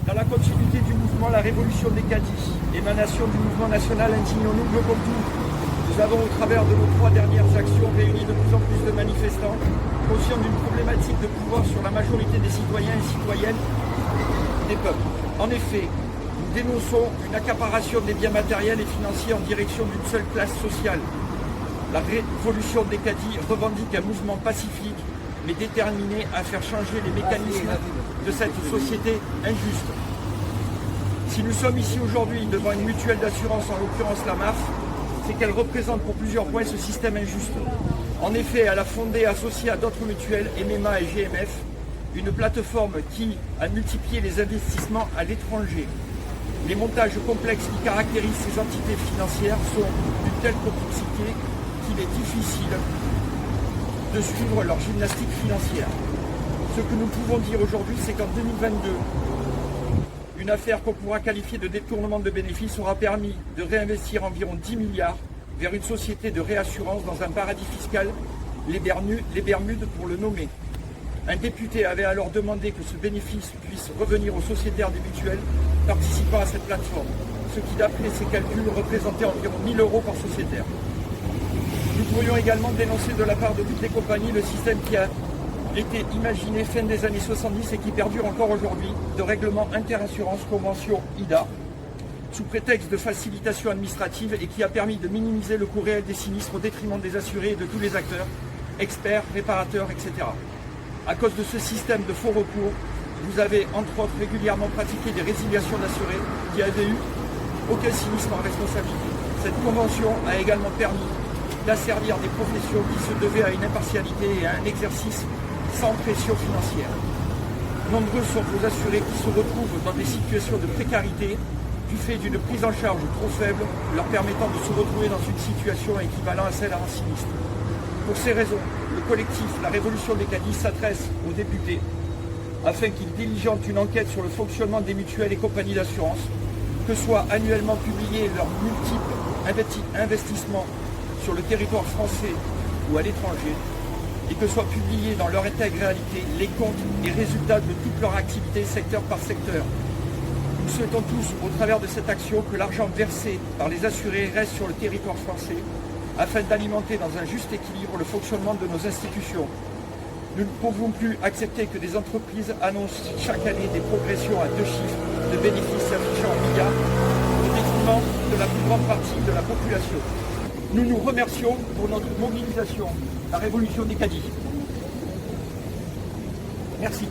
Dans la continuité du mouvement La Révolution des Caddies, émanation du mouvement national Indignons-nous, bloquons tout, nous avons au travers de nos 3 dernières actions réuni de plus en plus de manifestants, conscients d'une problématique de pouvoir sur la majorité des citoyens et citoyennes des peuples. En effet, nous dénonçons une accaparation des biens matériels et financiers en direction d'une seule classe sociale. La Révolution des Caddies revendique un mouvement pacifique, mais déterminé à faire changer les mécanismes de cette société injuste. Si nous sommes ici aujourd'hui devant une mutuelle d'assurance, en l'occurrence la MAF, c'est qu'elle représente pour plusieurs points ce système injuste. En effet, elle a fondé, associée à d'autres mutuelles, MMA et GMF, une plateforme qui a multiplié les investissements à l'étranger. Les montages complexes qui caractérisent ces entités financières sont d'une telle complexité qu'il est difficile de suivre leur gymnastique financière. Ce que nous pouvons dire aujourd'hui, c'est qu'en 2022, une affaire qu'on pourra qualifier de détournement de bénéfices aura permis de réinvestir environ 10 milliards vers une société de réassurance dans un paradis fiscal, les Bermudes pour le nommer. Un député avait alors demandé que ce bénéfice puisse revenir aux sociétaires des mutuelles participant à cette plateforme, ce qui d'après ses calculs représentait environ 1 000 € par sociétaire. Nous pourrions également dénoncer de la part de toutes les compagnies le système qui a été imaginé fin des années 70 et qui perdure encore aujourd'hui, de règlement interassurance convention IDA, sous prétexte de facilitation administrative et qui a permis de minimiser le coût réel des sinistres au détriment des assurés et de tous les acteurs, experts, réparateurs, etc. À cause de ce système de faux recours, vous avez entre autres régulièrement pratiqué des résiliations d'assurés qui avaient eu aucun sinistre en responsabilité. Cette convention a également permis d'asservir des professions qui se devaient à une impartialité et à un exercice sans pression financière. Nombreux sont vos assurés qui se retrouvent dans des situations de précarité du fait d'une prise en charge trop faible, leur permettant de se retrouver dans une situation équivalente à celle d'un sinistre. Pour ces raisons, le collectif La Révolution des Caddies s'adresse aux députés afin qu'ils diligentent une enquête sur le fonctionnement des mutuelles et compagnies d'assurance, que soient annuellement publiés leurs multiples investissements sur le territoire français ou à l'étranger, et que soient publiés dans leur intégralité les comptes et résultats de toute leur activité secteur par secteur. Nous souhaitons tous, au travers de cette action, que l'argent versé par les assurés reste sur le territoire français, afin d'alimenter dans un juste équilibre le fonctionnement de nos institutions. Nous ne pouvons plus accepter que des entreprises annoncent chaque année des progressions à 2 chiffres de bénéfices affichant en milliards, au détriment de la plus grande partie de la population. Nous nous remercions pour notre mobilisation, la Révolution des Caddies. Merci.